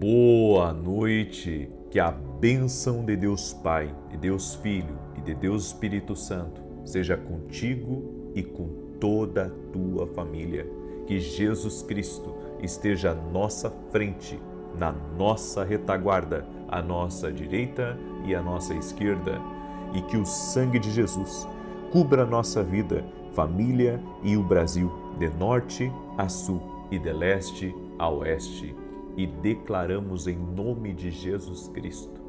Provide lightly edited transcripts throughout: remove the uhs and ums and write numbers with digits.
Boa noite, que a bênção de Deus Pai, de Deus Filho e de Deus Espírito Santo seja contigo e com toda a tua família. Que Jesus Cristo esteja à nossa frente, na nossa retaguarda, à nossa direita e à nossa esquerda, e que o sangue de Jesus cubra a nossa vida, família e o Brasil, de norte a sul e de leste a oeste. E declaramos em nome de Jesus Cristo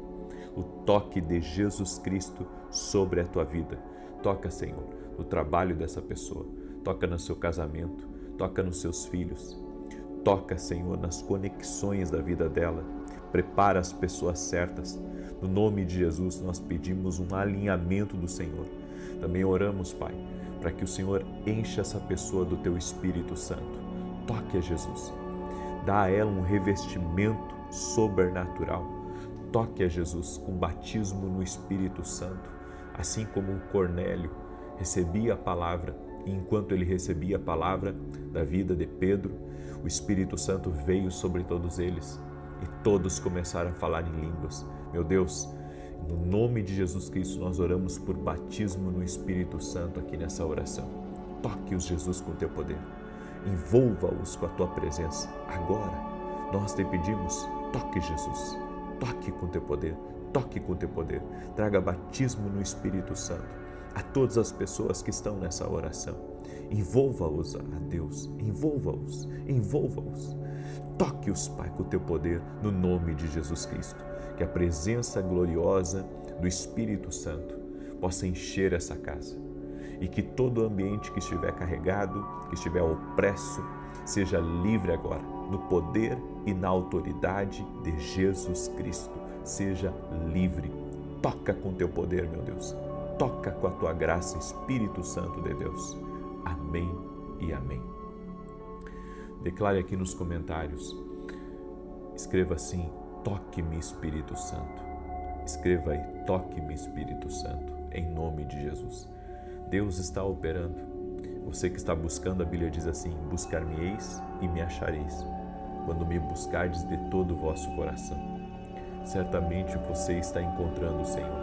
o toque de Jesus Cristo sobre a tua vida. Toca, Senhor, no trabalho dessa pessoa, toca no seu casamento, toca nos seus filhos, toca, Senhor, nas conexões da vida dela, prepara as pessoas certas. No nome de Jesus nós pedimos um alinhamento do Senhor. Também oramos, Pai, para que o Senhor encha essa pessoa do teu Espírito Santo. Toque a Jesus. Dá a ela um revestimento sobrenatural. Toque a Jesus com batismo no Espírito Santo, assim como Cornélio recebia a palavra, e enquanto ele recebia a palavra da vida de Pedro, o Espírito Santo veio sobre todos eles e todos começaram a falar em línguas. Meu Deus, no nome de Jesus Cristo, nós oramos por batismo no Espírito Santo aqui nessa oração. Toque-os, Jesus, com teu poder. Envolva-os com a tua presença. Agora, nós te pedimos, toque, Jesus, toque com teu poder, toque com teu poder. Traga batismo no Espírito Santo a todas as pessoas que estão nessa oração. Envolva-os, a Deus, envolva-os, envolva-os. Toque-os, Pai, com o teu poder, no nome de Jesus Cristo. Que a presença gloriosa do Espírito Santo possa encher essa casa. E que todo ambiente que estiver carregado, que estiver opresso, seja livre agora, no poder e na autoridade de Jesus Cristo. Seja livre. Toca com teu poder, meu Deus. Toca com a tua graça, Espírito Santo de Deus. Amém e amém. Declare aqui nos comentários. Escreva assim: toque-me, Espírito Santo. Escreva aí: toque-me, Espírito Santo, em nome de Jesus. Deus está operando. Você que está buscando, a Bíblia diz assim: buscar-me-eis e me achareis, quando me buscardes de todo o vosso coração. Certamente você está encontrando o Senhor,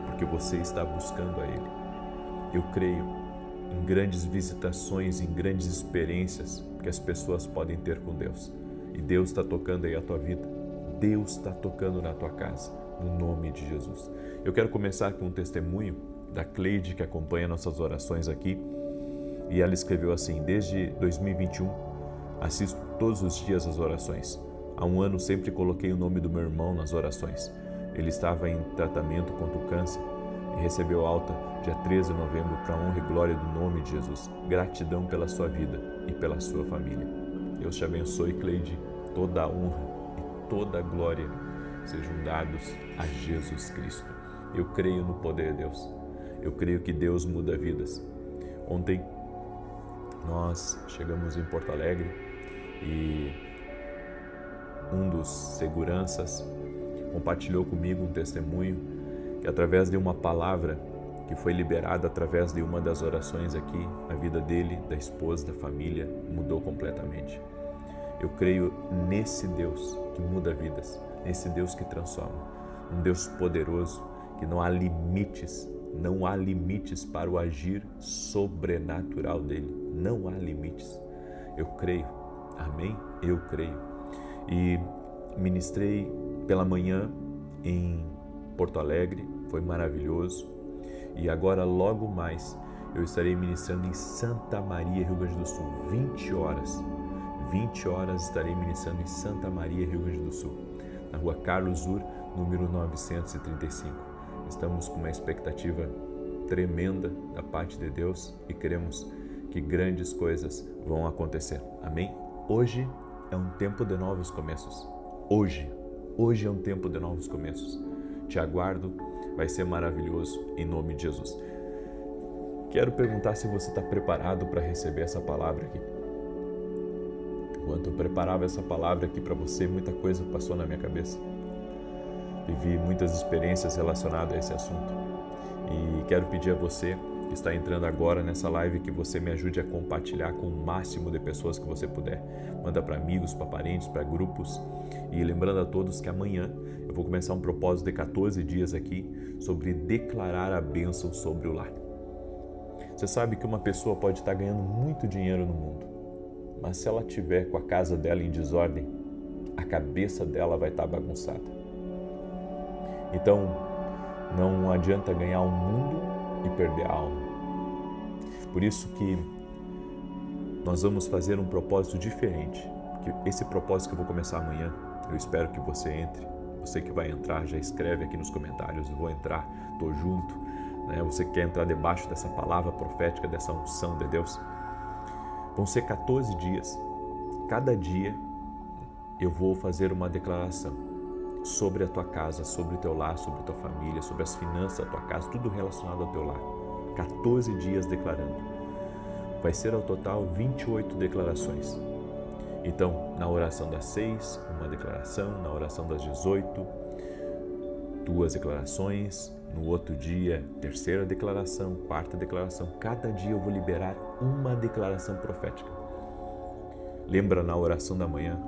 porque você está buscando a Ele. Eu creio em grandes visitações, em grandes experiências que as pessoas podem ter com Deus. E Deus está tocando aí a tua vida. Deus está tocando na tua casa, no nome de Jesus. Eu quero começar com um testemunho da Cleide, que acompanha nossas orações aqui, e ela escreveu assim: desde 2021 assisto todos os dias as orações. Há um ano sempre coloquei o nome do meu irmão nas orações. Ele estava em tratamento contra o câncer e recebeu alta dia 13 de novembro, para a honra e glória do nome de Jesus. Gratidão pela sua vida e pela sua família. Deus te abençoe, Cleide. Toda a honra e toda a glória sejam dados a Jesus Cristo. Eu creio no poder de Deus. Eu creio que Deus muda vidas. Ontem nós chegamos em Porto Alegre e um dos seguranças compartilhou comigo um testemunho que, através de uma palavra que foi liberada através de uma das orações aqui, a vida dele, da esposa, da família mudou completamente. Eu creio nesse Deus que muda vidas, nesse Deus que transforma, um Deus poderoso, que não há limites para o agir sobrenatural dele. Não há limites. Eu creio. Amém? Eu creio. E ministrei pela manhã em Porto Alegre. Foi maravilhoso. E agora, logo mais, eu estarei ministrando em Santa Maria, Rio Grande do Sul. 20 horas. 20 horas estarei ministrando em Santa Maria, Rio Grande do Sul. Na rua Carlos Ur, número 935. Estamos com uma expectativa tremenda da parte de Deus e queremos que grandes coisas vão acontecer. Amém? Hoje é um tempo de novos começos. Hoje é um tempo de novos começos. Te aguardo, vai ser maravilhoso em nome de Jesus. Quero perguntar se você está preparado para receber essa palavra aqui. Enquanto eu preparava essa palavra aqui para você, muita coisa passou na minha cabeça. Vivi muitas experiências relacionadas a esse assunto e quero pedir a você que está entrando agora nessa live, que você me ajude a compartilhar com o máximo de pessoas que você puder. Manda para amigos, para parentes, para grupos. E lembrando a todos que amanhã eu vou começar um propósito de 14 dias aqui sobre declarar a bênção sobre o lar. Você sabe que uma pessoa pode estar ganhando muito dinheiro no mundo, mas se ela estiver com a casa dela em desordem, a cabeça dela vai estar bagunçada. Então, não adianta ganhar o mundo e perder a alma. Por isso que nós vamos fazer um propósito diferente. Porque esse propósito que eu vou começar amanhã, eu espero que você entre. Você que vai entrar, já escreve aqui nos comentários, eu vou entrar, estou junto. Você quer entrar debaixo dessa palavra profética, dessa unção de Deus? Vão ser 14 dias. Cada dia eu vou fazer uma declaração sobre a tua casa, sobre o teu lar, sobre a tua família, sobre as finanças da tua casa, tudo relacionado ao teu lar. 14 dias declarando. Vai ser ao total 28 declarações. Então, na oração das 6, uma declaração, na oração das 18, 2 declarações, no outro dia, 3ª declaração, 4ª declaração. Cada dia eu vou liberar uma declaração profética. Lembra na oração da manhã,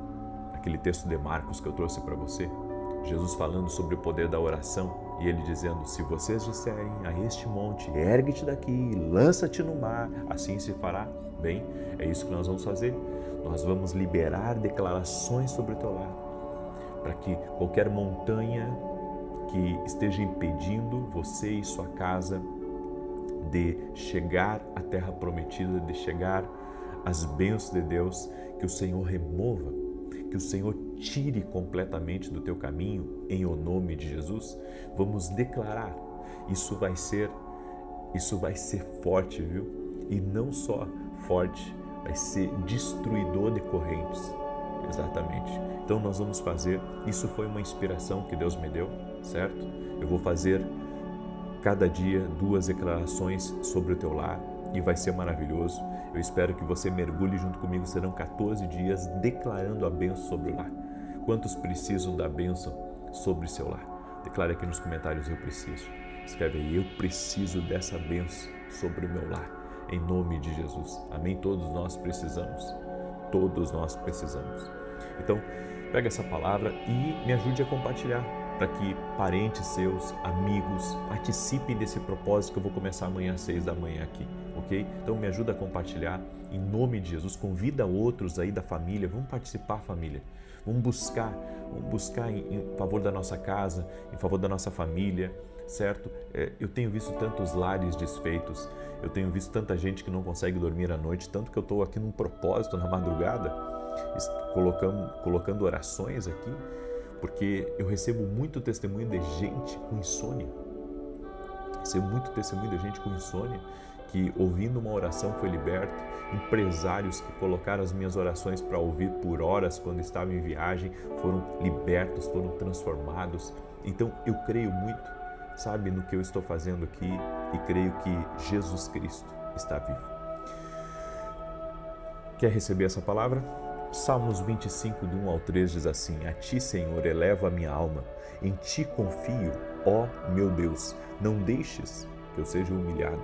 aquele texto de Marcos que eu trouxe para você? Jesus falando sobre o poder da oração e ele dizendo: se vocês disserem a este monte, ergue-te daqui, lança-te no mar, assim se fará. Bem, é isso que nós vamos fazer. Nós vamos liberar declarações sobre o teu lar, para que qualquer montanha que esteja impedindo você e sua casa de chegar à terra prometida, de chegar às bênçãos de Deus, que o Senhor remova, que o Senhor tire completamente do teu caminho, em o nome de Jesus. Vamos declarar. Isso vai ser forte, viu? E não só forte, vai ser destruidor de correntes. Exatamente. Então nós vamos fazer, isso foi uma inspiração que Deus me deu, certo? Eu vou fazer cada dia 2 declarações sobre o teu lar e vai ser maravilhoso. Eu espero que você mergulhe junto comigo, serão 14 dias declarando a bênção sobre o lar. Quantos precisam da bênção sobre seu lar? Declare aqui nos comentários: eu preciso. Escreve aí: eu preciso dessa bênção sobre o meu lar, em nome de Jesus. Amém? Todos nós precisamos. Todos nós precisamos. Então, pega essa palavra e me ajude a compartilhar, para que parentes seus, amigos, participem desse propósito que eu vou começar amanhã às 6 da manhã aqui, ok? Então me ajuda a compartilhar, em nome de Jesus. Convida outros aí da família, vamos participar, família. Vamos buscar em favor da nossa casa, em favor da nossa família, certo? Eu tenho visto tantos lares desfeitos, eu tenho visto tanta gente que não consegue dormir à noite, tanto que eu estou aqui num propósito na madrugada, colocando orações aqui, porque eu recebo muito testemunho de gente com insônia. Recebo muito testemunho de gente com insônia que, ouvindo uma oração, foi liberto. Empresários que colocaram as minhas orações para ouvir por horas quando estavam em viagem foram libertos, foram transformados. Então eu creio muito, sabe, no que eu estou fazendo aqui, e creio que Jesus Cristo está vivo. Quer receber essa palavra? Salmos 25, do 1 ao 3 diz assim: a ti, Senhor, elevo a minha alma, em ti confio, ó meu Deus. Não deixes que eu seja humilhado,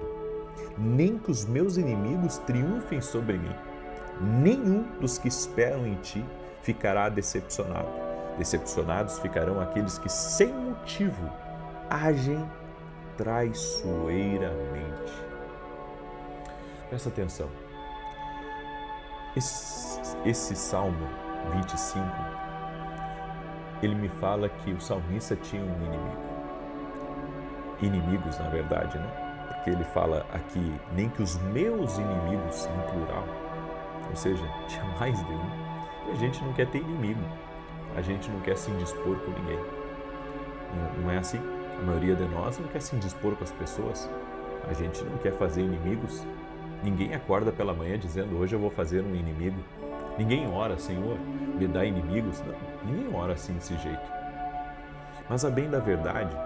nem que os meus inimigos triunfem sobre mim. Nenhum dos que esperam em ti ficará decepcionado. Decepcionados ficarão aqueles que sem motivo agem traiçoeiramente. Presta atenção. Esse Salmo 25, ele me fala que o salmista tinha um inimigo. Inimigos, na verdade, né? Porque ele fala aqui, nem que os meus inimigos, em plural, ou seja, tinha mais de um. E a gente não quer ter inimigo, a gente não quer se indispor com ninguém. Não é assim? A maioria de nós não quer se indispor com as pessoas, a gente não quer fazer inimigos. Ninguém acorda pela manhã dizendo: hoje eu vou fazer um inimigo. Ninguém ora: Senhor, me dá inimigos. Não, ninguém ora assim desse jeito. Mas a bem da verdade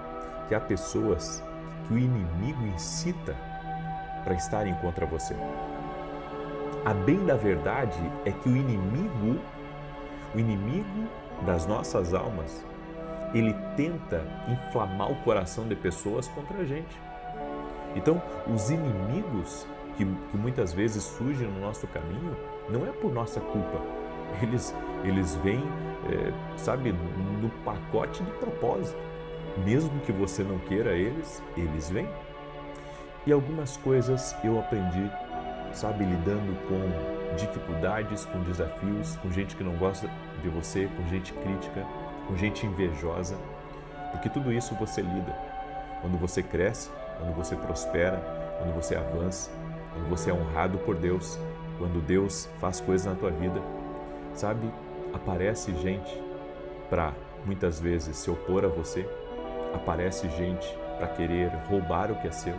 que há pessoas que o inimigo incita para estarem contra você. A bem da verdade é que o inimigo das nossas almas, ele tenta inflamar o coração de pessoas contra a gente. Então, os inimigos que muitas vezes surgem no nosso caminho, não é por nossa culpa. Eles vêm, sabe, no pacote de propósito. Mesmo que você não queira eles vêm. E algumas coisas eu aprendi, sabe, lidando com dificuldades, com desafios, com gente que não gosta de você, com gente crítica, com gente invejosa, porque tudo isso você lida. Quando você cresce, quando você prospera, quando você avança, quando você é honrado por Deus, quando Deus faz coisas na tua vida, sabe, aparece gente para muitas vezes se opor a você, aparece gente para querer roubar o que é seu,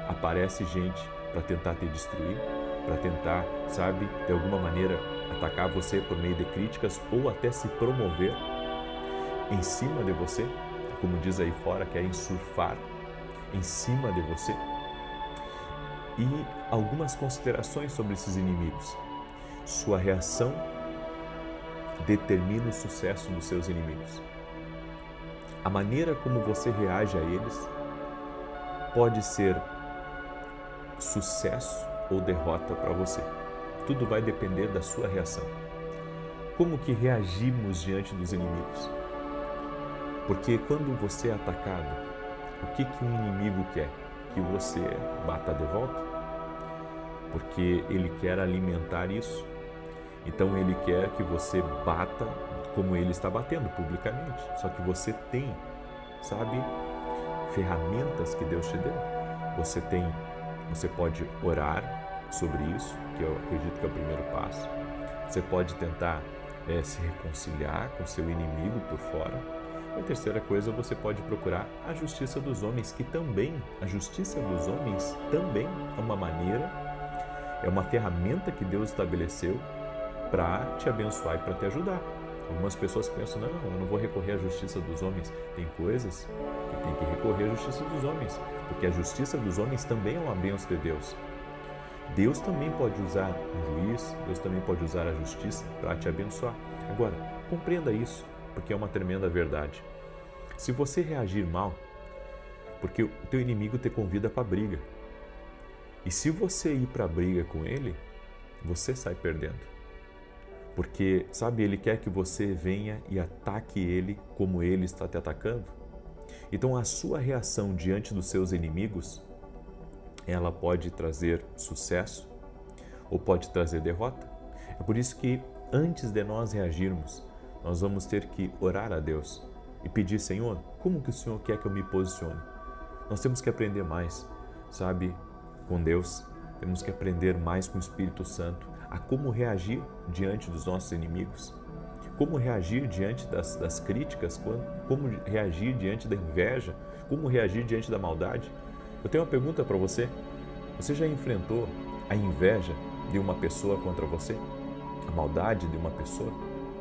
aparece gente para tentar te destruir, para tentar, sabe, de alguma maneira atacar você por meio de críticas ou até se promover em cima de você, como diz aí fora, querem surfar em cima de você. E algumas considerações sobre esses inimigos. Sua reação determina o sucesso dos seus inimigos. A maneira como você reage a eles pode ser sucesso ou derrota para você. Tudo vai depender da sua reação. Como que reagimos diante dos inimigos? Porque quando você é atacado, o que um inimigo quer? Que você bata de volta? Porque ele quer alimentar isso. Então ele quer que você bata como ele está batendo publicamente. Só que você tem, sabe, ferramentas que Deus te deu. Você pode orar sobre isso, que eu acredito que é o primeiro passo. Você pode tentar se reconciliar com seu inimigo por fora. A terceira coisa, você pode procurar a justiça dos homens, que também, a justiça dos homens também é uma maneira, é uma ferramenta que Deus estabeleceu para te abençoar e para te ajudar. Algumas pessoas pensam, não, eu não vou recorrer à justiça dos homens. Tem coisas que tem que recorrer à justiça dos homens, porque a justiça dos homens também é uma bênção de Deus. Deus também pode usar um juiz, Deus também pode usar a justiça para te abençoar. Agora, compreenda isso, porque é uma tremenda verdade. Se você reagir mal, porque o teu inimigo te convida para a briga. E se você ir para a briga com ele, você sai perdendo. Porque, sabe, ele quer que você venha e ataque ele como ele está te atacando. Então, a sua reação diante dos seus inimigos, ela pode trazer sucesso ou pode trazer derrota. É por isso que, antes de nós reagirmos, nós vamos ter que orar a Deus e pedir, Senhor, como que o Senhor quer que eu me posicione? Nós temos que aprender mais, sabe, com Deus. Temos que aprender mais com o Espírito Santo a como reagir diante dos nossos inimigos, como reagir diante das críticas, como reagir diante da inveja, como reagir diante da maldade. Eu tenho uma pergunta para você. Você já enfrentou a inveja de uma pessoa contra você? A maldade de uma pessoa?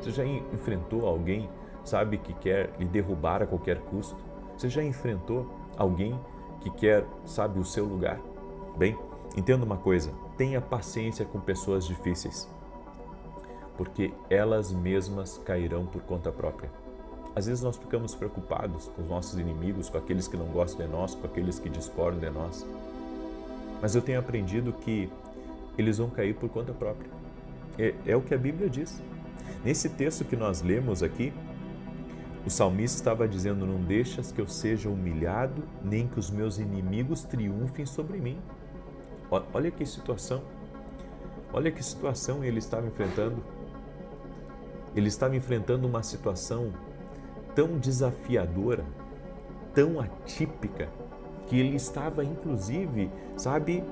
Você já enfrentou alguém, sabe, que quer lhe derrubar a qualquer custo? Você já enfrentou alguém que quer, sabe, o seu lugar? Bem, entenda uma coisa, tenha paciência com pessoas difíceis, porque elas mesmas cairão por conta própria. Às vezes nós ficamos preocupados com os nossos inimigos, com aqueles que não gostam de nós, com aqueles que discordam de nós. Mas eu tenho aprendido que eles vão cair por conta própria. É o que a Bíblia diz. Nesse texto que nós lemos aqui, o salmista estava dizendo, não deixas que eu seja humilhado, nem que os meus inimigos triunfem sobre mim. Olha que situação ele estava enfrentando. Ele estava enfrentando uma situação tão desafiadora, tão atípica, que ele estava, inclusive, sabe,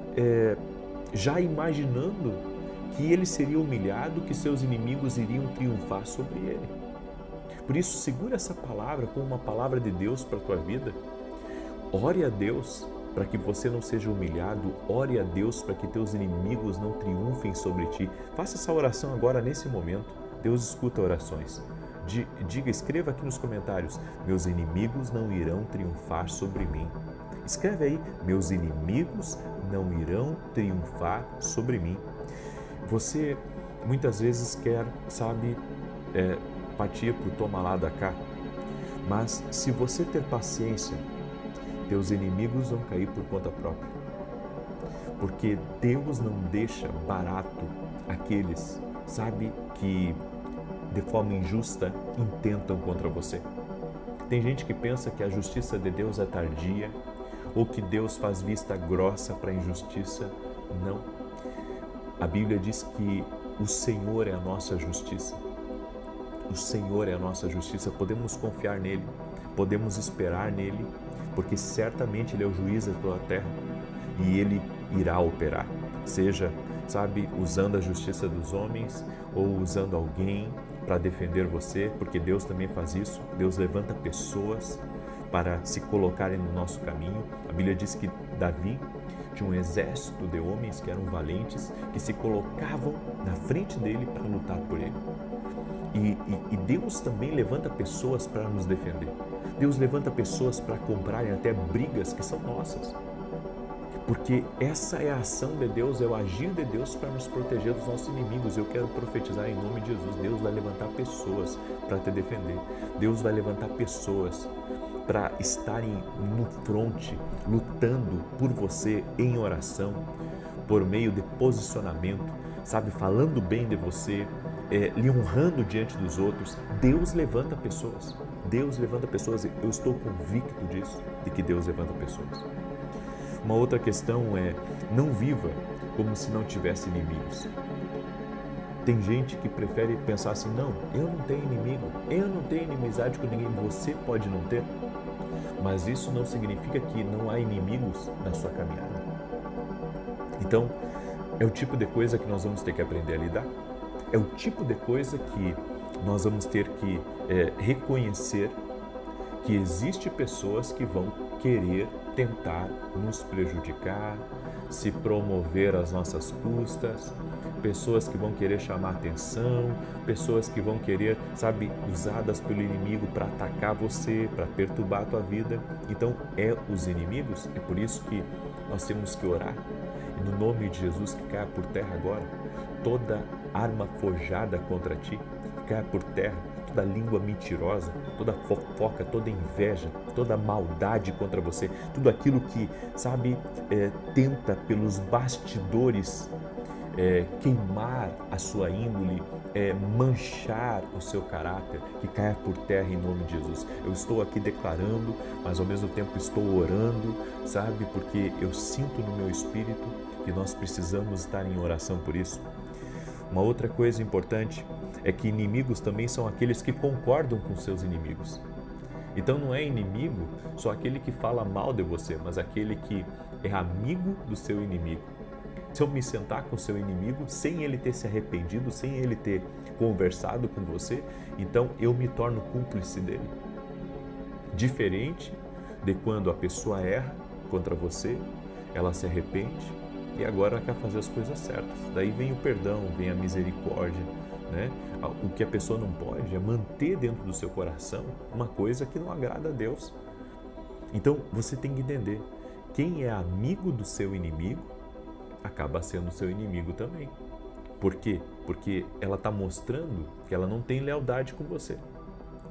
já imaginando que ele seria humilhado, que seus inimigos iriam triunfar sobre ele. Por isso, segura essa palavra como uma palavra de Deus para a tua vida. Ore a Deus para que você não seja humilhado. Ore a Deus para que teus inimigos não triunfem sobre ti. Faça essa oração agora, nesse momento. Deus escuta orações. Diga, escreva aqui nos comentários, meus inimigos não irão triunfar sobre mim. Escreve aí, meus inimigos não irão triunfar sobre mim. Você muitas vezes quer, sabe, partir para o toma lá da cá, mas se você ter paciência, teus inimigos vão cair por conta própria. porque Deus não deixa barato aqueles, sabe, que de forma injusta intentam contra você. Tem gente que pensa que a justiça de Deus é tardia ou que Deus faz vista grossa para a injustiça. Não. A Bíblia diz que o Senhor é a nossa justiça. O Senhor é a nossa justiça. Podemos confiar nele, podemos esperar nele, porque certamente ele é o juiz de toda a terra e ele irá operar, seja, sabe, usando a justiça dos homens ou usando alguém para defender você, porque Deus também faz isso. Deus levanta pessoas para se colocarem no nosso caminho. A Bíblia diz que Davi tinha um exército de homens que eram valentes, que se colocavam na frente dele para lutar por ele. E Deus também levanta pessoas para nos defender. Deus levanta pessoas para comprarem até brigas que são nossas. Porque essa é a ação de Deus, é o agir de Deus para nos proteger dos nossos inimigos. Eu quero profetizar em nome de Jesus. Deus vai levantar pessoas para te defender. Deus vai levantar pessoas para estarem no fronte, lutando por você em oração, por meio de posicionamento, sabe, falando bem de você, lhe honrando diante dos outros. Deus levanta pessoas. Deus levanta pessoas. Eu estou convicto disso, de que Deus levanta pessoas. Uma outra questão é: não viva como se não tivesse inimigos. Tem gente que prefere pensar assim: não, eu não tenho inimigo, eu não tenho inimizade com ninguém. Você pode não ter, mas isso não significa que não há inimigos na sua caminhada. Então, é o tipo de coisa que nós vamos ter que aprender a lidar. É o tipo de coisa que nós vamos ter que reconhecer que existe pessoas que vão querer tentar nos prejudicar, se promover às nossas custas, pessoas que vão querer chamar atenção, pessoas que vão querer, sabe, usadas pelo inimigo para atacar você, para perturbar a tua vida. Então, os inimigos, é por isso que nós temos que orar. E no nome de Jesus, que caia por terra agora toda arma forjada contra ti, que caia por terra toda língua mentirosa, toda fofoca, toda inveja, toda maldade contra você, tudo aquilo que, sabe, tenta pelos bastidores queimar a sua índole, manchar o seu caráter, que caia por terra em nome de Jesus. Eu estou aqui declarando, mas ao mesmo tempo estou orando, sabe, porque eu sinto no meu espírito que nós precisamos estar em oração por isso. Uma outra coisa importante é que inimigos também são aqueles que concordam com seus inimigos. Então não é inimigo só aquele que fala mal de você, mas aquele que é amigo do seu inimigo. Se eu me sentar com o seu inimigo sem ele ter se arrependido, sem ele ter conversado com você, então eu me torno cúmplice dele. Diferente de quando a pessoa erra contra você, ela se arrepende e agora ela quer fazer as coisas certas. Daí vem o perdão, vem a misericórdia, né? O que a pessoa não pode é manter dentro do seu coração uma coisa que não agrada a Deus. Então você tem que entender, quem é amigo do seu inimigo acaba sendo seu inimigo também. Por quê? Porque ela está mostrando que ela não tem lealdade com você.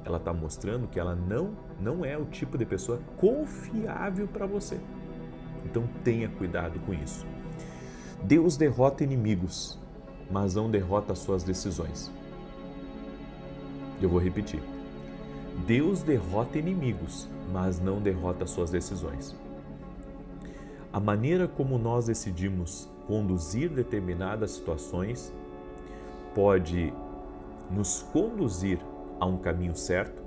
Ela está mostrando que ela não é o tipo de pessoa confiável para você. Então tenha cuidado com isso. Deus derrota inimigos, mas não derrota as suas decisões. Eu vou repetir. Deus derrota inimigos, mas não derrota as suas decisões. A maneira como nós decidimos conduzir determinadas situações pode nos conduzir a um caminho certo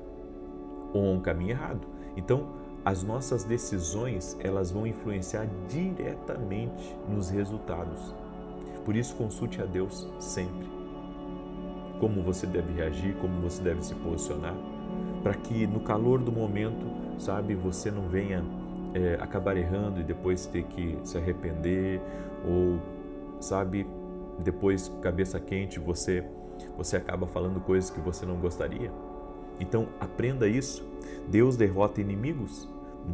ou a um caminho errado. Então, as nossas decisões, elas vão influenciar diretamente nos resultados. Por isso, consulte a Deus sempre. Como você deve reagir, como você deve se posicionar, para que no calor do momento, sabe, você não venha acabar errando e depois ter que se arrepender, ou, sabe, depois, cabeça quente, você acaba falando coisas que você não gostaria. Então, aprenda isso. Deus derrota inimigos,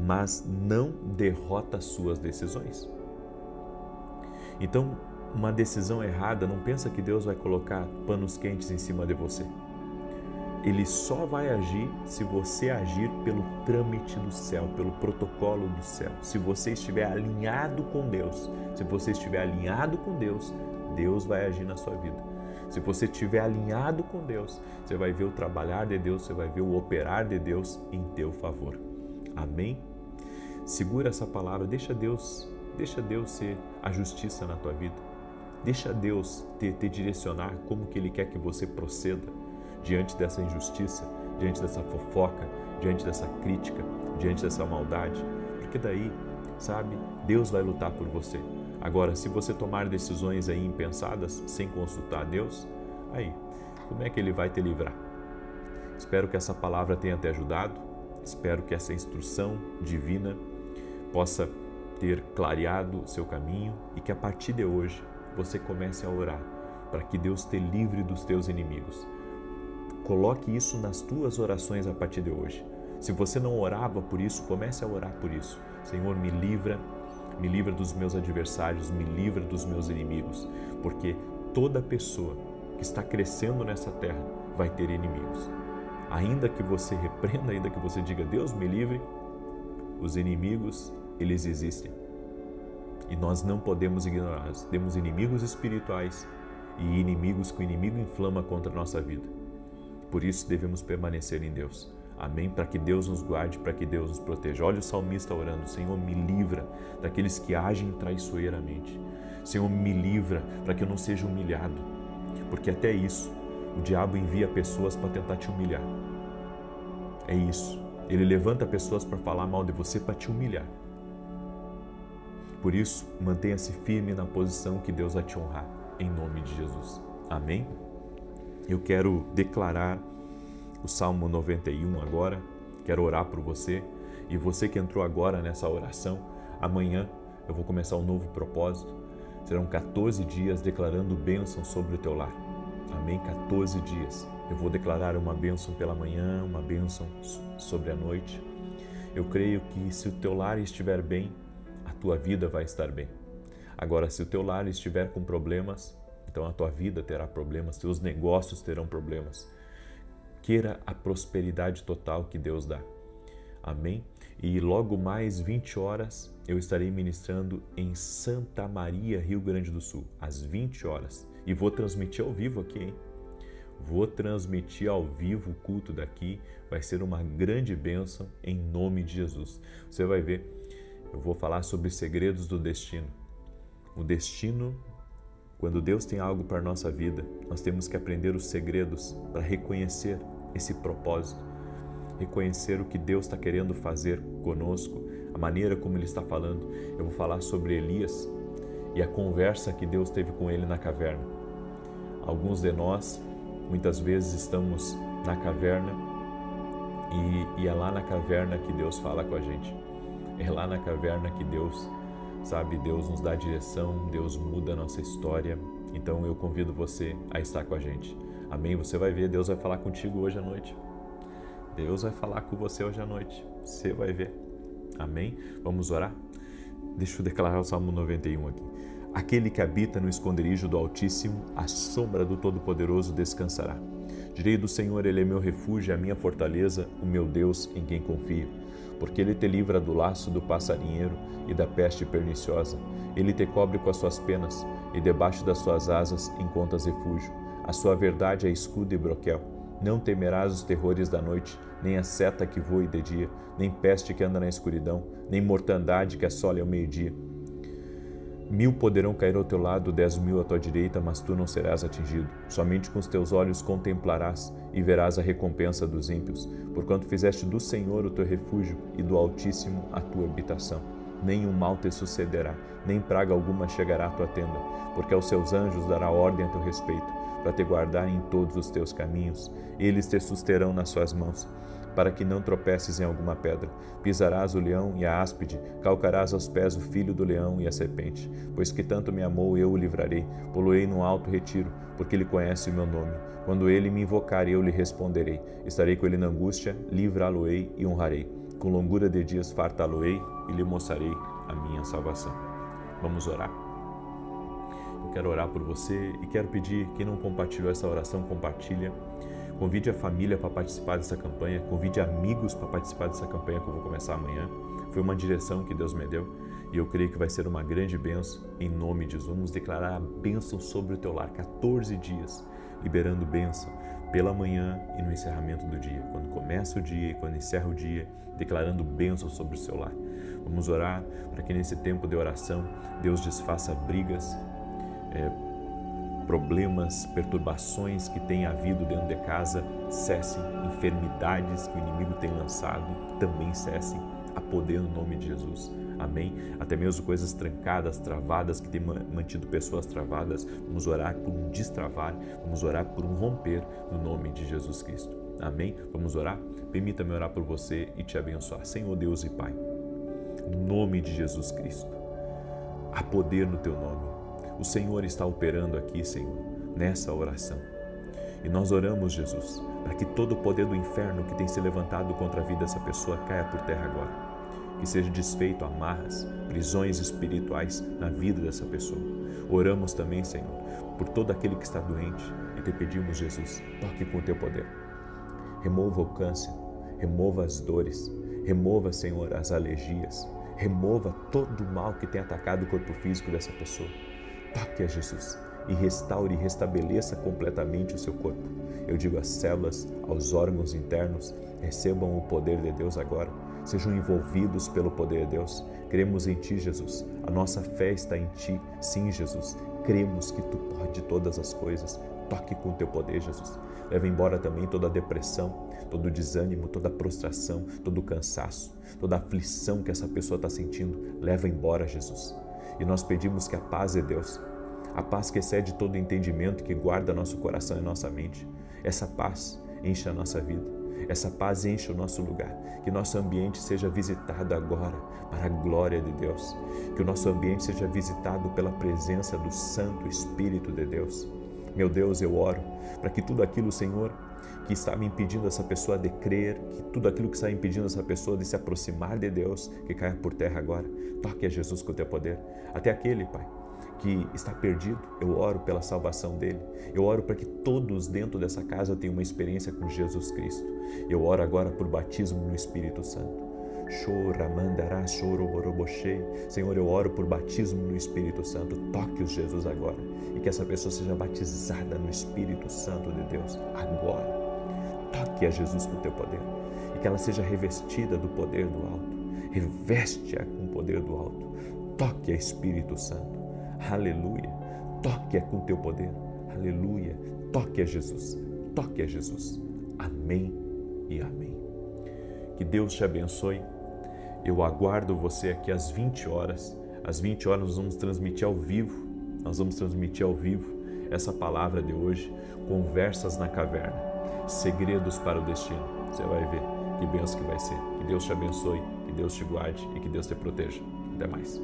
mas não derrota suas decisões. Então, uma decisão errada, não pensa que Deus vai colocar panos quentes em cima de você. ele só vai agir se você agir pelo trâmite do céu, pelo protocolo do céu. Se você estiver alinhado com Deus, Deus vai agir na sua vida. Se você estiver alinhado com Deus, você vai ver o trabalhar de Deus, você vai ver o operar de Deus em teu favor. Amém? Segura essa palavra, deixa Deus ser a justiça na tua vida. Deixa Deus te direcionar como que Ele quer que você proceda diante dessa injustiça, diante dessa fofoca, diante dessa crítica, diante dessa maldade. Porque daí, sabe, Deus vai lutar por você. Agora, se você tomar decisões aí impensadas, sem consultar Deus, aí, como é que Ele vai te livrar? Espero que essa palavra tenha te ajudado, espero que essa instrução divina possa ter clareado o seu caminho e que a partir de hoje você comece a orar para que Deus te livre dos teus inimigos. Coloque isso nas tuas orações a partir de hoje. Se você não orava por isso, comece a orar por isso. Senhor, me livra dos meus adversários, me livra dos meus inimigos, porque toda pessoa que está crescendo nessa terra vai ter inimigos. Ainda que você repreenda, ainda que você diga, Deus me livre, os inimigos, eles existem. E nós não podemos ignorá-los. Temos inimigos espirituais e inimigos que o inimigo inflama contra a nossa vida. Por isso devemos permanecer em Deus. Amém? Para que Deus nos guarde, para que Deus nos proteja. Olha o salmista orando, Senhor, me livra daqueles que agem traiçoeiramente. Senhor, me livra para que eu não seja humilhado. Porque até isso, o diabo envia pessoas para tentar te humilhar. É isso. Ele levanta pessoas para falar mal de você, para te humilhar. Por isso, mantenha-se firme na posição que Deus vai te honrar, em nome de Jesus. Amém? Eu quero declarar o Salmo 91 agora, quero orar por você. E você que entrou agora nessa oração, amanhã eu vou começar um novo propósito. Serão 14 dias declarando bênção sobre o teu lar. Amém? 14 dias. Eu vou declarar uma bênção pela manhã, uma bênção sobre a noite. Eu creio que se o teu lar estiver bem, a tua vida vai estar bem. Agora, se o teu lar estiver com problemas, então a tua vida terá problemas, teus negócios terão problemas. Queira a prosperidade total que Deus dá. Amém? E logo mais 20 horas eu estarei ministrando em Santa Maria, Rio Grande do Sul, às 20 horas. E vou transmitir ao vivo aqui, hein? Vou transmitir ao vivo o culto daqui. Vai ser uma grande bênção em nome de Jesus. Você vai ver. Eu vou falar sobre segredos do destino. O destino, quando Deus tem algo para a nossa vida, nós temos que aprender os segredos para reconhecer esse propósito, reconhecer o que Deus está querendo fazer conosco, a maneira como Ele está falando. Eu vou falar sobre Elias e a conversa que Deus teve com ele na caverna. Alguns de nós, muitas vezes, estamos na caverna e é lá na caverna que Deus fala com a gente. É lá na caverna que Deus, sabe, Deus nos dá direção, Deus muda a nossa história. Então eu convido você a estar com a gente. Amém? Você vai ver, Deus vai falar contigo hoje à noite. Deus vai falar com você hoje à noite. Você vai ver. Amém? Vamos orar? Deixa eu declarar o Salmo 91 aqui. Aquele que habita no esconderijo do Altíssimo, à sombra do Todo-Poderoso descansará. Direi do Senhor, Ele é meu refúgio, a minha fortaleza, o meu Deus em quem confio. Porque Ele te livra do laço do passarinheiro e da peste perniciosa. Ele te cobre com as suas penas, e debaixo das suas asas encontras refúgio. A sua verdade é escudo e broquel. Não temerás os terrores da noite, nem a seta que voe de dia, nem peste que anda na escuridão, nem mortandade que assole ao meio-dia. 1000 poderão cair ao teu lado, 10.000 à tua direita, mas tu não serás atingido. Somente com os teus olhos contemplarás e verás a recompensa dos ímpios, porquanto fizeste do Senhor o teu refúgio e do Altíssimo a tua habitação. Nenhum mal te sucederá, nem praga alguma chegará à tua tenda, porque aos seus anjos dará ordem a teu respeito, para te guardar em todos os teus caminhos. Eles te susterão nas suas mãos, para que não tropeces em alguma pedra. Pisarás o leão e a áspide, calcarás aos pés o filho do leão e a serpente. Pois que tanto me amou, eu o livrarei, poloei num alto retiro, porque ele conhece o meu nome. Quando ele me invocar, eu lhe responderei. Estarei com ele na angústia, livrá-lo-ei e honrarei. Com longura de dias fartá-lo-ei e lhe mostrarei a minha salvação. Vamos orar? Eu quero orar por você e quero pedir, quem não compartilhou essa oração, compartilha. Convide a família para participar dessa campanha, convide amigos para participar dessa campanha que eu vou começar amanhã. Foi uma direção que Deus me deu e eu creio que vai ser uma grande bênção em nome de Jesus. Vamos declarar a bênção sobre o teu lar, 14 dias, liberando bênção pela manhã e no encerramento do dia. Quando começa o dia e quando encerra o dia, declarando bênção sobre o seu lar. Vamos orar para que nesse tempo de oração Deus desfaça brigas, problemas, perturbações que tem havido dentro de casa cessem, enfermidades que o inimigo tem lançado também cessem, a poder no nome de Jesus. Amém? Até mesmo coisas trancadas, travadas, que tem mantido pessoas travadas, vamos orar por um destravar, vamos orar por um romper no nome de Jesus Cristo. Amém? Vamos orar? Permita-me orar por você e te abençoar. Senhor Deus e Pai, no nome de Jesus Cristo, há poder no Teu nome. O Senhor está operando aqui, Senhor, nessa oração. E nós oramos, Jesus, para que todo o poder do inferno que tem se levantado contra a vida dessa pessoa caia por terra agora. Que seja desfeito amarras, prisões espirituais na vida dessa pessoa. Oramos também, Senhor, por todo aquele que está doente e te pedimos, Jesus, toque com o Teu poder. Remova o câncer, remova as dores, remova, Senhor, as alergias, remova todo o mal que tem atacado o corpo físico dessa pessoa. Toque a Jesus e restaure e restabeleça completamente o seu corpo. Eu digo às células, aos órgãos internos, recebam o poder de Deus agora. Sejam envolvidos pelo poder de Deus. Cremos em Ti, Jesus. A nossa fé está em Ti. Sim, Jesus. Cremos que Tu pode todas as coisas. Toque com o Teu poder, Jesus. Leva embora também toda a depressão, todo o desânimo, toda a prostração, todo o cansaço, toda a aflição que essa pessoa está sentindo. Leva embora, Jesus. E nós pedimos que a paz de Deus, a paz que excede todo o entendimento, que guarda nosso coração e nossa mente, essa paz enche a nossa vida. Essa paz enche o nosso lugar, que nosso ambiente seja visitado agora para a glória de Deus, que o nosso ambiente seja visitado pela presença do Santo Espírito de Deus. Meu Deus, eu oro para que tudo aquilo, Senhor, que está me impedindo essa pessoa de crer, que tudo aquilo que está impedindo essa pessoa de se aproximar de Deus, que caia por terra agora. Toque a Jesus com o Teu poder. Até aquele, Pai, que está perdido, eu oro pela salvação dele. Eu oro para que todos dentro dessa casa tenham uma experiência com Jesus Cristo. Eu oro agora por batismo no Espírito Santo. Senhor, eu oro por batismo no Espírito Santo. Toque-os, Jesus, agora. E que essa pessoa seja batizada no Espírito Santo de Deus agora. Toque a Jesus com o Teu poder. E que ela seja revestida do poder do alto. Reveste-a com o poder do alto. Toque a Espírito Santo. Aleluia. Toque-a com o Teu poder. Aleluia. Toque a Jesus. Toque a Jesus. Amém e amém. Que Deus te abençoe. Eu aguardo você aqui às 20 horas. Às 20 horas nós vamos transmitir ao vivo. Nós vamos transmitir ao vivo essa palavra de hoje. Conversas na caverna. Segredos para o destino. Você vai ver que bênção que vai ser. Que Deus te abençoe, que Deus te guarde e que Deus te proteja. Até mais.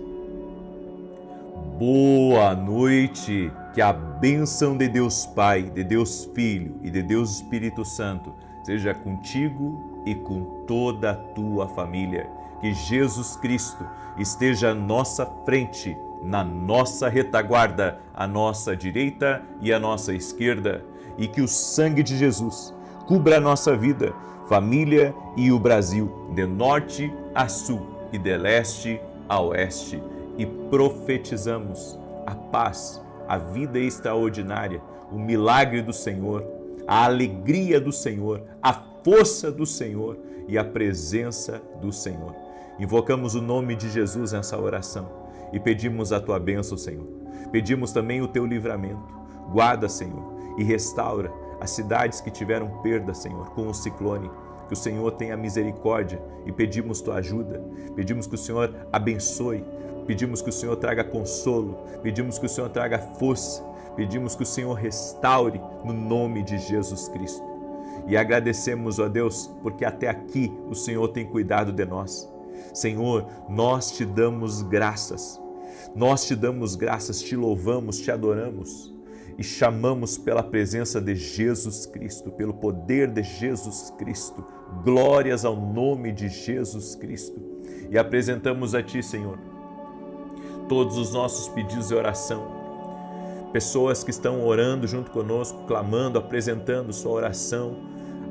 Boa noite. Que a bênção de Deus Pai, de Deus Filho e de Deus Espírito Santo seja contigo e com toda a tua família. Que Jesus Cristo esteja à nossa frente, na nossa retaguarda, à nossa direita e à nossa esquerda. E que o sangue de Jesus cubra a nossa vida, família e o Brasil, de norte a sul e de leste a oeste. E profetizamos a paz, a vida extraordinária, o milagre do Senhor, a alegria do Senhor, a força do Senhor e a presença do Senhor. Invocamos o nome de Jesus nessa oração e pedimos a Tua bênção, Senhor. Pedimos também o Teu livramento. Guarda, Senhor, e restaura as cidades que tiveram perda, Senhor, com o ciclone. Que o Senhor tenha misericórdia e pedimos Tua ajuda. Pedimos que o Senhor abençoe. Pedimos que o Senhor traga consolo. Pedimos que o Senhor traga força. Pedimos que o Senhor restaure no nome de Jesus Cristo. E agradecemos, ó Deus, porque até aqui o Senhor tem cuidado de nós. Senhor, nós te damos graças. Nós te damos graças, te louvamos, te adoramos e chamamos pela presença de Jesus Cristo, pelo poder de Jesus Cristo. Glórias ao nome de Jesus Cristo. E apresentamos a Ti, Senhor, todos os nossos pedidos de oração. pessoas que estão orando junto conosco, clamando, apresentando sua oração,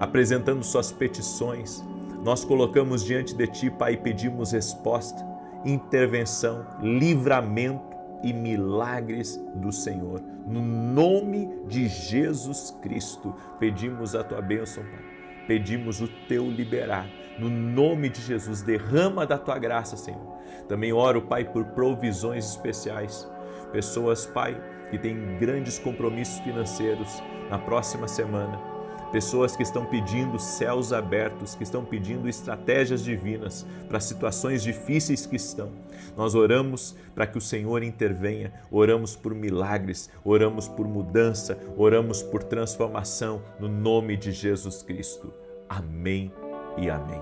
apresentando suas petições. Nós colocamos diante de Ti, Pai, e pedimos resposta, intervenção, livramento e milagres do Senhor. No nome de Jesus Cristo, pedimos a Tua bênção, Pai. Pedimos o Teu liberar. No nome de Jesus, derrama da Tua graça, Senhor. Também oro, Pai, por provisões especiais. Pessoas, Pai, que têm grandes compromissos financeiros na próxima semana. Pessoas que estão pedindo céus abertos, que estão pedindo estratégias divinas para situações difíceis que estão. Nós oramos para que o Senhor intervenha, oramos por milagres, oramos por mudança, oramos por transformação no nome de Jesus Cristo. Amém e amém.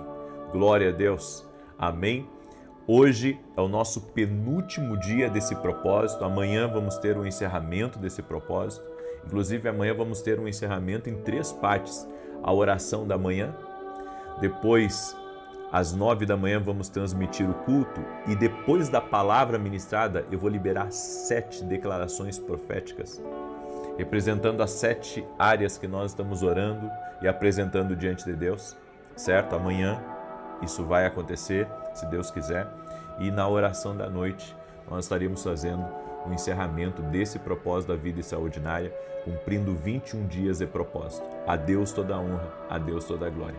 Glória a Deus. Amém. Hoje é o nosso penúltimo dia desse propósito. Amanhã vamos ter um encerramento desse propósito. Inclusive, amanhã vamos ter um encerramento em 3 partes. A oração da manhã, depois, às 9 da manhã, vamos transmitir o culto e depois da palavra ministrada, eu vou liberar 7 declarações proféticas, representando as 7 áreas que nós estamos orando e apresentando diante de Deus, certo? Amanhã isso vai acontecer, se Deus quiser, e na oração da noite nós estaremos fazendo o encerramento desse propósito da vida extraordinária, cumprindo 21 dias de propósito. A Deus toda a honra, a Deus toda a glória.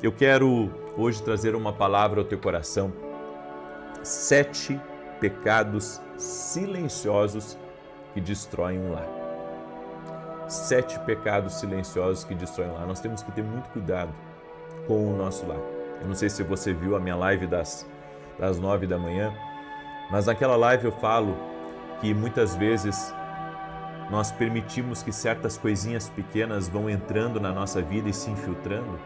Eu quero hoje trazer uma palavra ao teu coração. 7 pecados silenciosos que destroem um lar. 7 pecados silenciosos que destroem um lar. Nós temos que ter muito cuidado com o nosso lar. Eu não sei se você viu a minha live das 9 da manhã, mas naquela live eu falo que muitas vezes nós permitimos que certas coisinhas pequenas vão entrando na nossa vida e se infiltrando,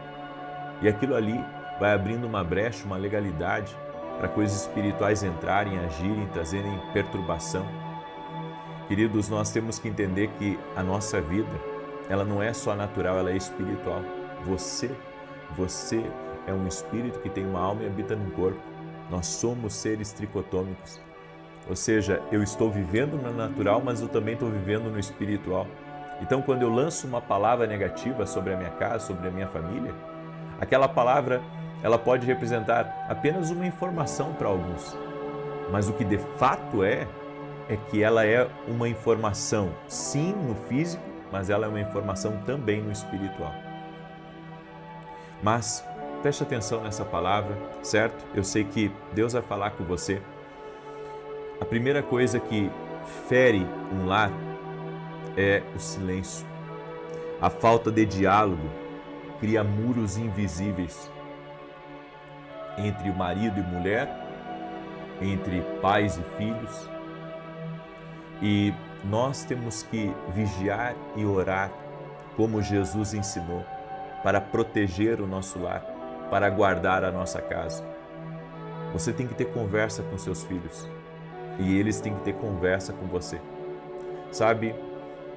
e aquilo ali vai abrindo uma brecha, uma legalidade para coisas espirituais entrarem, agirem, trazerem perturbação. Queridos, nós temos que entender que a nossa vida, ela não é só natural, ela é espiritual. Você é um espírito que tem uma alma e habita num corpo. Nós somos seres tricotômicos. Ou seja, eu estou vivendo no natural, mas eu também estou vivendo no espiritual. Então, quando eu lanço uma palavra negativa sobre a minha casa, sobre a minha família, aquela palavra, ela pode representar apenas uma informação para alguns. Mas o que de fato é que ela é uma informação, sim, no físico, mas ela é uma informação também no espiritual. Mas preste atenção nessa palavra, certo? Eu sei que Deus vai falar com você. A primeira coisa que fere um lar é o silêncio. A falta de diálogo cria muros invisíveis entre o marido e mulher, entre pais e filhos. E nós temos que vigiar e orar como Jesus ensinou, para proteger o nosso lar, para guardar a nossa casa. Você tem que ter conversa com seus filhos e eles têm que ter conversa com você. Sabe,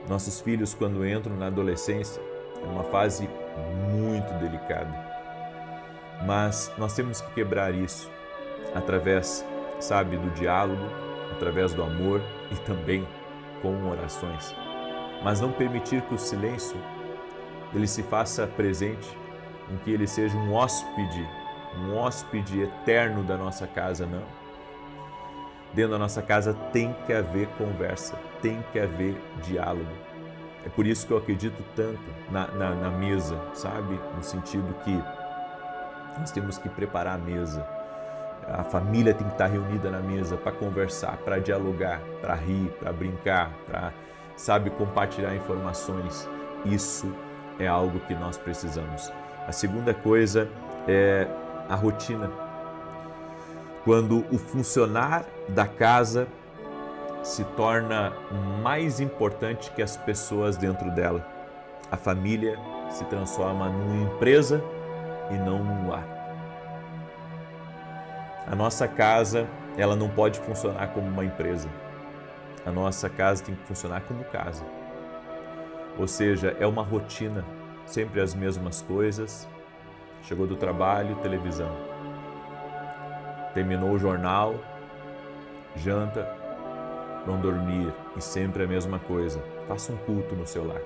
nossos filhos, quando entram na adolescência, é uma fase muito delicada, mas nós temos que quebrar isso através, sabe, do diálogo, através do amor e também com orações. Mas não permitir que o silêncio ele se faça presente, em que ele seja um hóspede eterno da nossa casa, não. Dentro da nossa casa tem que haver conversa, tem que haver diálogo. É por isso que eu acredito tanto na mesa, sabe? No sentido que nós temos que preparar a mesa. A família tem que estar reunida na mesa para conversar, para dialogar, para rir, para brincar, para, sabe, compartilhar informações. Isso é algo que nós precisamos. A segunda coisa é a rotina. Quando o funcionar da casa se torna mais importante que as pessoas dentro dela. A família se transforma numa empresa e não num lar. A nossa casa, ela não pode funcionar como uma empresa. A nossa casa tem que funcionar como casa. Ou seja, é uma rotina, sempre as mesmas coisas. Chegou do trabalho, televisão. Terminou o jornal, janta, vão dormir. E sempre a mesma coisa, faça um culto no seu lar.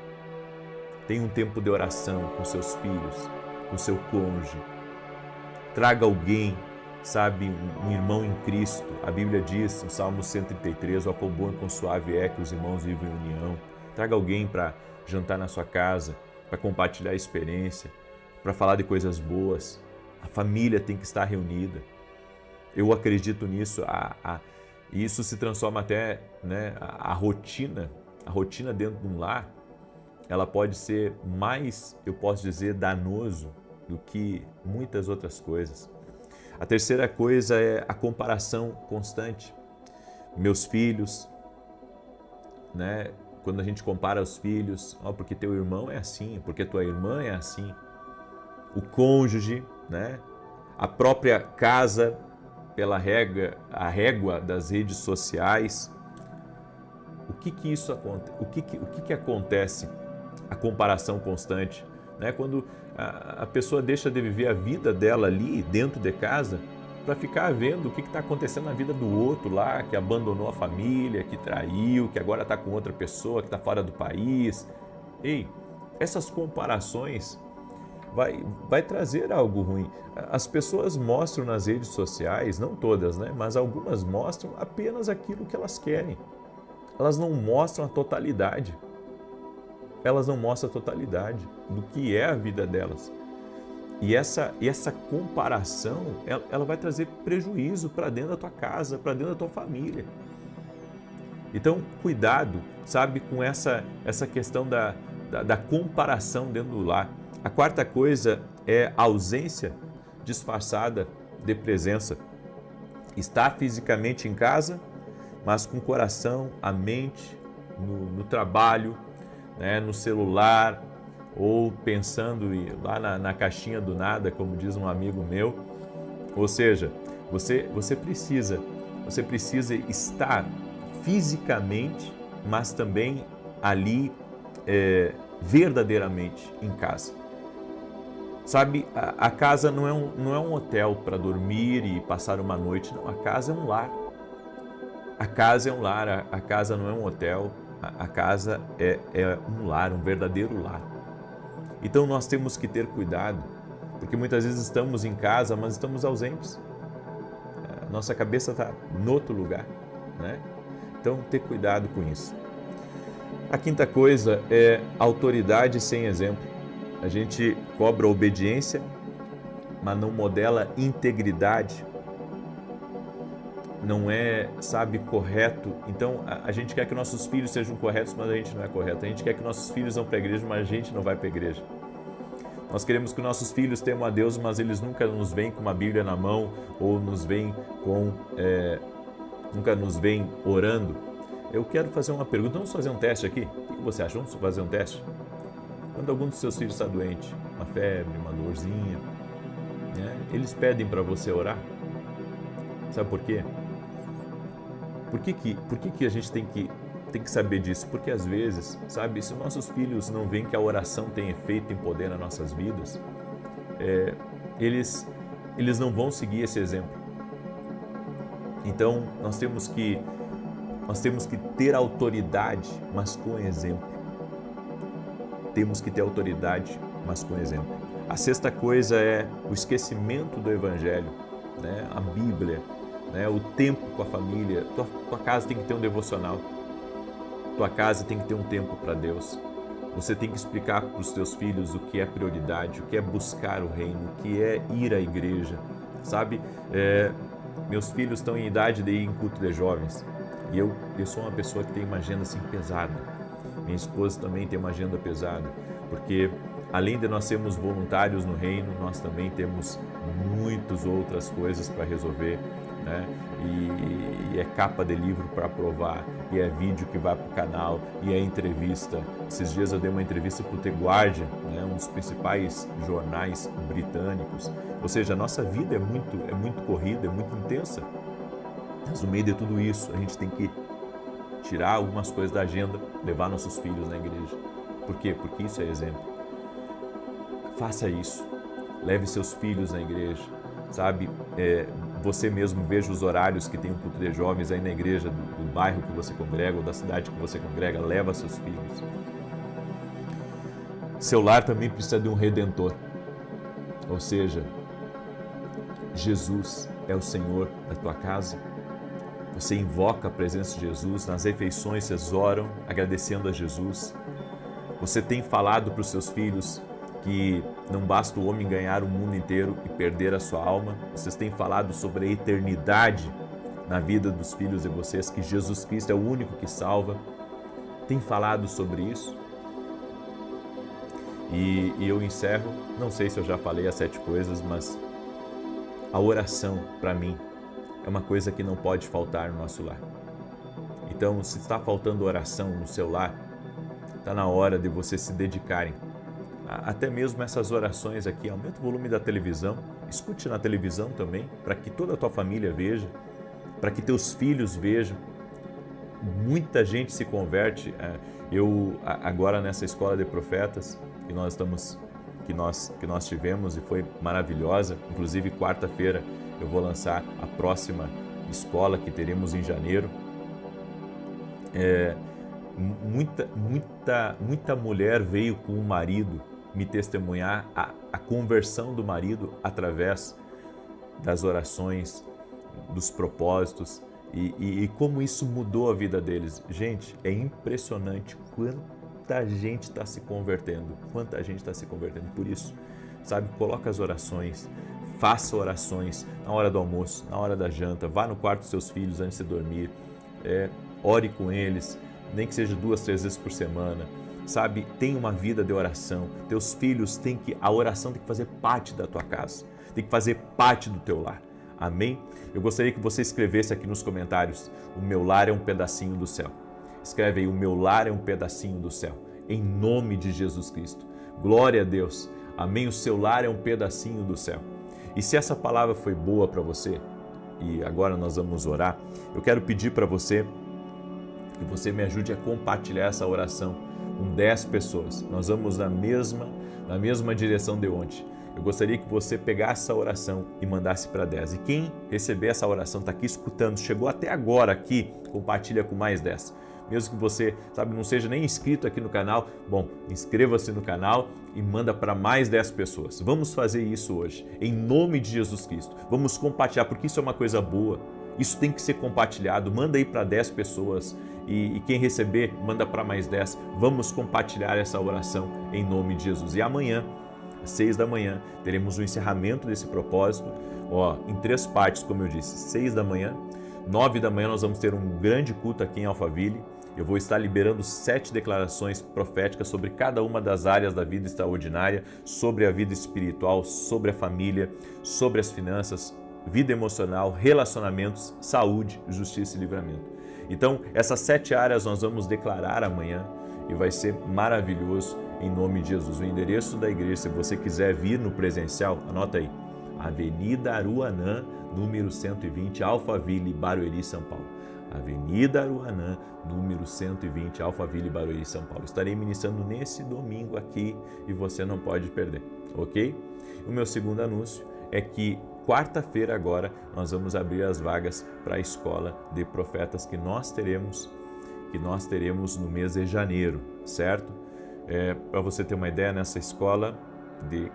Tenha um tempo de oração com seus filhos, com seu cônjuge. Traga alguém, sabe, um irmão em Cristo. A Bíblia diz, no Salmo 133, o quão bom e quão suave é que os irmãos vivem em união. Traga alguém para jantar na sua casa, para compartilhar a experiência, para falar de coisas boas. A família tem que estar reunida. Eu acredito nisso. E isso se transforma até, né, a rotina dentro de um lar, ela pode ser mais, eu posso dizer, danoso do que muitas outras coisas. A terceira coisa é a comparação constante. Meus filhos, né? Quando a gente compara os filhos, porque teu irmão é assim, porque tua irmã é assim. O cônjuge, né? A própria casa, pela régua das redes sociais. O que isso acontece? O que acontece? A comparação constante, né? Quando a pessoa deixa de viver a vida dela ali dentro de casa para ficar vendo o que está acontecendo na vida do outro lá, que abandonou a família, que traiu, que agora está com outra pessoa, que está fora do país. Ei, essas comparações vai trazer algo ruim. As pessoas mostram nas redes sociais, não todas, né? Mas algumas mostram apenas aquilo que elas querem. Elas não mostram a totalidade. Elas não mostram a totalidade do que é a vida delas. E essa comparação, ela vai trazer prejuízo para dentro da tua casa, para dentro da tua família. Então, cuidado, sabe, com essa questão da comparação dentro do lar. A quarta coisa é a ausência disfarçada de presença. Está fisicamente em casa, mas com o coração, a mente, no trabalho, né, no celular, ou pensando lá na caixinha do nada, como diz um amigo meu. Ou seja, você precisa estar fisicamente, mas também ali verdadeiramente em casa. Sabe, a casa não é um hotel para dormir e passar uma noite, não. A casa é um lar. A casa é um lar, a casa não é um hotel. A casa é um lar, um verdadeiro lar. Então nós temos que ter cuidado, porque muitas vezes estamos em casa, mas estamos ausentes. A nossa cabeça está em outro lugar, né? Então, ter cuidado com isso. A quinta coisa é autoridade sem exemplo. A gente cobra obediência, mas não modela integridade. Não é, sabe, correto. Então, a gente quer que nossos filhos sejam corretos, mas a gente não é correto. A gente quer que nossos filhos vão para a igreja, mas a gente não vai para a igreja. Nós queremos que nossos filhos temam a Deus, mas eles nunca nos veem com uma Bíblia na mão ou nunca nos veem orando. Eu quero fazer uma pergunta. Vamos fazer um teste aqui? O que você acha? Vamos fazer um teste? Quando algum dos seus filhos está doente, uma febre, uma dorzinha, né, eles pedem para você orar. Sabe por quê? Por que a gente tem que saber disso? Porque às vezes, sabe, se nossos filhos não veem que a oração tem efeito e poder nas nossas vidas, eles não vão seguir esse exemplo. Então, nós temos que ter autoridade, mas com exemplo. Temos que ter autoridade, mas com exemplo. A sexta coisa é o esquecimento do Evangelho, né? A Bíblia, né? O tempo com a família. Tua casa tem que ter um devocional. Tua casa tem que ter um tempo para Deus. Você tem que explicar para os teus filhos o que é prioridade, o que é buscar o reino, o que é ir à igreja. Sabe, meus filhos estão em idade de ir em culto de jovens. E eu sou uma pessoa que tem uma agenda assim pesada. Minha esposa também tem uma agenda pesada, porque além de nós sermos voluntários no reino, nós também temos muitas outras coisas para resolver, né? E é capa de livro para aprovar, e é vídeo que vai para o canal, e é entrevista. Esses dias eu dei uma entrevista para o The Guardian, né? Um dos principais jornais britânicos. Ou seja, a nossa vida é muito corrida, é muito intensa. Mas no meio de tudo isso, a gente tem que tirar algumas coisas da agenda, levar nossos filhos na igreja. Por quê? Porque isso é exemplo. Faça isso. Leve seus filhos na igreja, sabe? você mesmo veja os horários que tem um culto de jovens aí na igreja do bairro que você congrega ou da cidade que você congrega, leva seus filhos. Seu lar também precisa de um redentor, ou seja, Jesus é o Senhor da tua casa. Você invoca a presença de Jesus, nas refeições vocês oram agradecendo a Jesus. Você tem falado para os seus filhos que não basta o homem ganhar o mundo inteiro e perder a sua alma. Vocês têm falado sobre a eternidade na vida dos filhos de vocês, que Jesus Cristo é o único que salva. Tem falado sobre isso? E eu encerro, não sei se eu já falei as 7 coisas, mas a oração, para mim, é uma coisa que não pode faltar no nosso lar. Então, se está faltando oração no seu lar, está na hora de vocês se dedicarem. Até mesmo essas orações aqui, aumenta o volume da televisão, escute na televisão também, para que toda a tua família veja, para que teus filhos vejam. Muita gente se converte. Eu, agora nessa escola de profetas que nós tivemos e foi maravilhosa, inclusive quarta-feira eu vou lançar a próxima escola que teremos em janeiro. Muita mulher veio com o marido me testemunhar a conversão do marido através das orações, dos propósitos e como isso mudou a vida deles. Gente, é impressionante quanta gente está se convertendo, Por isso, sabe, coloca as orações, faça orações na hora do almoço, na hora da janta, vá no quarto dos seus filhos antes de dormir, ore com eles, nem que seja 2, 3 vezes por semana, sabe? Tenha uma vida de oração. Teus filhos a oração tem que fazer parte da tua casa, tem que fazer parte do teu lar. Amém? Eu gostaria que você escrevesse aqui nos comentários: o meu lar é um pedacinho do céu. Escreve aí: o meu lar é um pedacinho do céu. Em nome de Jesus Cristo. Glória a Deus. Amém? O seu lar é um pedacinho do céu. E se essa palavra foi boa para você, e agora nós vamos orar, eu quero pedir para você que você me ajude a compartilhar essa oração com 10 pessoas. Nós vamos na mesma direção de ontem. Eu gostaria que você pegasse essa oração e mandasse para 10. E quem receber essa oração, está aqui escutando, chegou até agora aqui, compartilha com mais 10. Mesmo que você, sabe, não seja nem inscrito aqui no canal, bom, inscreva-se no canal e manda para mais 10 pessoas. Vamos fazer isso hoje, em nome de Jesus Cristo. Vamos compartilhar, porque isso é uma coisa boa. Isso tem que ser compartilhado. Manda aí para 10 pessoas e quem receber, manda para mais 10. Vamos compartilhar essa oração em nome de Jesus. E amanhã, às 6 da manhã, teremos o encerramento desse propósito, em 3 partes, como eu disse. 6 da manhã, 9 da manhã nós vamos ter um grande culto aqui em Alphaville. Eu vou estar liberando 7 declarações proféticas sobre cada uma das áreas da vida extraordinária, sobre a vida espiritual, sobre a família, sobre as finanças, vida emocional, relacionamentos, saúde, justiça e livramento. Então, essas 7 áreas nós vamos declarar amanhã e vai ser maravilhoso em nome de Jesus. O endereço da igreja, se você quiser vir no presencial, anota aí: Avenida Aruanã, número 120, Alphaville, Barueri, São Paulo. Avenida Aruanã, número 120, Alphaville, Barueri, São Paulo. Estarei ministrando nesse domingo aqui e você não pode perder, ok? O meu segundo anúncio é que quarta-feira agora nós vamos abrir as vagas para a escola de profetas que nós teremos no mês de janeiro, certo? Para você ter uma ideia, nessa escola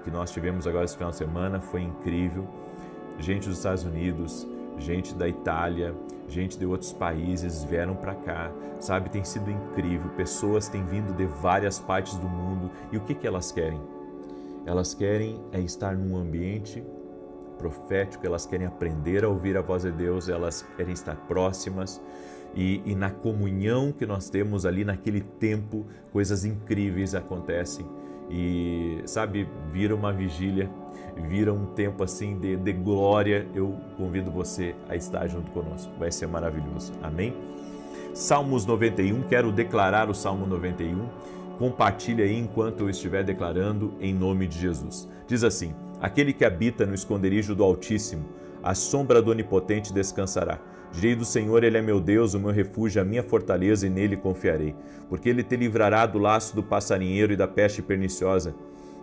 que nós tivemos agora esse final de semana, foi incrível. Gente dos Estados Unidos, gente da Itália, gente de outros países vieram para cá, sabe? Tem sido incrível, pessoas têm vindo de várias partes do mundo. E o que elas querem? Elas querem estar num ambiente profético, elas querem aprender a ouvir a voz de Deus, elas querem estar próximas e na comunhão que nós temos ali naquele tempo, coisas incríveis acontecem e, sabe, vira uma vigília, vira um tempo assim de glória. Eu convido você a estar junto conosco, vai ser maravilhoso, amém? Salmos 91, quero declarar o Salmo 91, compartilha aí enquanto eu estiver declarando em nome de Jesus. Diz assim: aquele que habita no esconderijo do Altíssimo, à sombra do Onipotente descansará. Direi do Senhor, Ele é meu Deus, o meu refúgio, a minha fortaleza, e nele confiarei. Porque Ele te livrará do laço do passarinheiro e da peste perniciosa.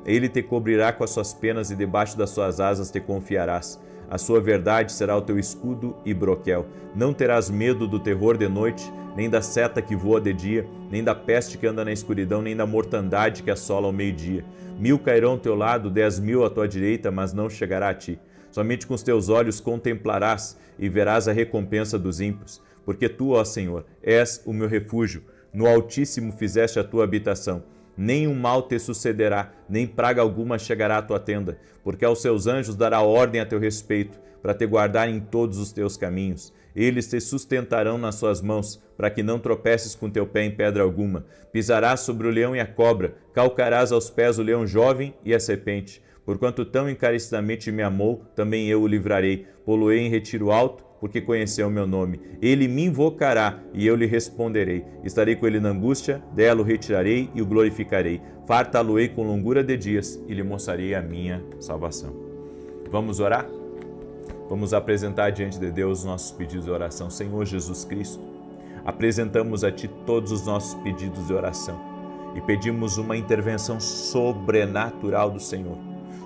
Ele te cobrirá com as suas penas e debaixo das suas asas te confiarás. A sua verdade será o teu escudo e broquel. Não terás medo do terror de noite, nem da seta que voa de dia, nem da peste que anda na escuridão, nem da mortandade que assola ao meio-dia. 1000 cairão ao teu lado, 10.000 à tua direita, mas não chegará a ti. Somente com os teus olhos contemplarás e verás a recompensa dos ímpios. Porque tu, ó Senhor, és o meu refúgio. No Altíssimo fizeste a tua habitação. Nenhum mal te sucederá, nem praga alguma chegará à tua tenda, porque aos seus anjos dará ordem a teu respeito, para te guardar em todos os teus caminhos. Eles te sustentarão nas suas mãos, para que não tropeces com teu pé em pedra alguma. Pisarás sobre o leão e a cobra, calcarás aos pés o leão jovem e a serpente. Porquanto tão encarecidamente me amou, também eu o livrarei. Pô-lo-ei em retiro alto, porque conheceu o meu nome. Ele me invocará e eu lhe responderei. Estarei com ele na angústia, dela o retirarei e o glorificarei. Fartá-lo-ei com longura de dias e lhe mostrarei a minha salvação. Vamos orar? Vamos apresentar diante de Deus os nossos pedidos de oração. Senhor Jesus Cristo, apresentamos a Ti todos os nossos pedidos de oração e pedimos uma intervenção sobrenatural do Senhor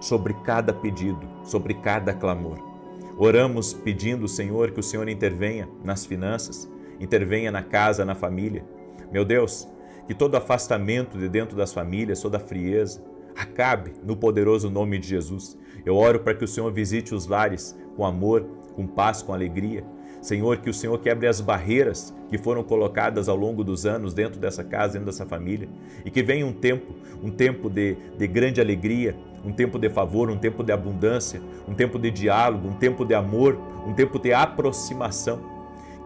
sobre cada pedido, sobre cada clamor. Oramos pedindo, Senhor, que o Senhor intervenha nas finanças, intervenha na casa, na família. Meu Deus, que todo afastamento de dentro das famílias, toda frieza, acabe no poderoso nome de Jesus. Eu oro para que o Senhor visite os lares com amor, com paz, com alegria. Senhor, que o Senhor quebre as barreiras que foram colocadas ao longo dos anos dentro dessa casa, dentro dessa família, e que venha um tempo de grande alegria, um tempo de favor, um tempo de abundância, um tempo de diálogo, um tempo de amor, um tempo de aproximação.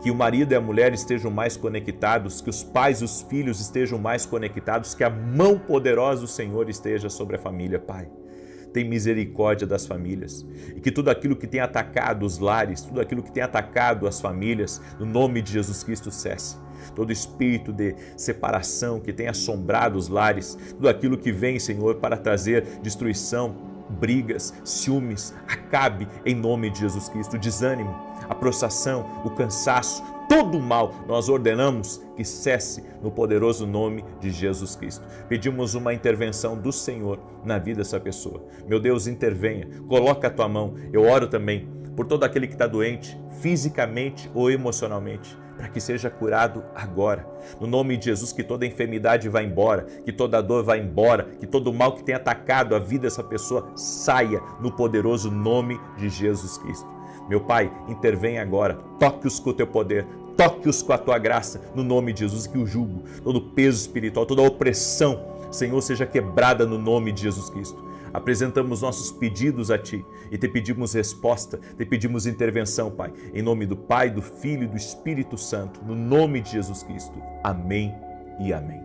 Que o marido e a mulher estejam mais conectados, que os pais e os filhos estejam mais conectados, que a mão poderosa do Senhor esteja sobre a família, Pai. Tem misericórdia das famílias e que tudo aquilo que tem atacado os lares, tudo aquilo que tem atacado as famílias, no nome de Jesus Cristo cesse. Todo espírito de separação que tem assombrado os lares, tudo aquilo que vem, Senhor, para trazer destruição, brigas, ciúmes, acabe em nome de Jesus Cristo. O desânimo, a prostração, o cansaço, todo o mal, nós ordenamos que cesse no poderoso nome de Jesus Cristo. Pedimos uma intervenção do Senhor na vida dessa pessoa. Meu Deus, intervenha, coloca a tua mão. Eu oro também por todo aquele que está doente, fisicamente ou emocionalmente, para que seja curado agora. No nome de Jesus, que toda enfermidade vá embora, que toda dor vá embora, que todo mal que tenha atacado a vida dessa pessoa saia no poderoso nome de Jesus Cristo. Meu Pai, intervém agora, toque-os com o teu poder, toque-os com a tua graça, no nome de Jesus, que o jugo, todo o peso espiritual, toda a opressão, Senhor, seja quebrada no nome de Jesus Cristo. Apresentamos nossos pedidos a Ti e Te pedimos resposta, Te pedimos intervenção, Pai, em nome do Pai, do Filho e do Espírito Santo, no nome de Jesus Cristo. Amém e amém.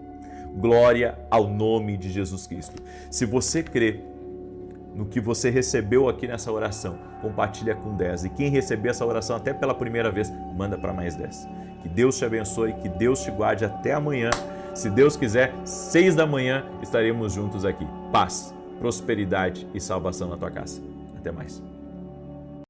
Glória ao nome de Jesus Cristo. Se você crê no que você recebeu aqui nessa oração, compartilha com 10. E quem receber essa oração até pela primeira vez, manda para mais 10. Que Deus te abençoe, que Deus te guarde até amanhã. Se Deus quiser, 6 da manhã estaremos juntos aqui. Paz, prosperidade e salvação na tua casa. Até mais.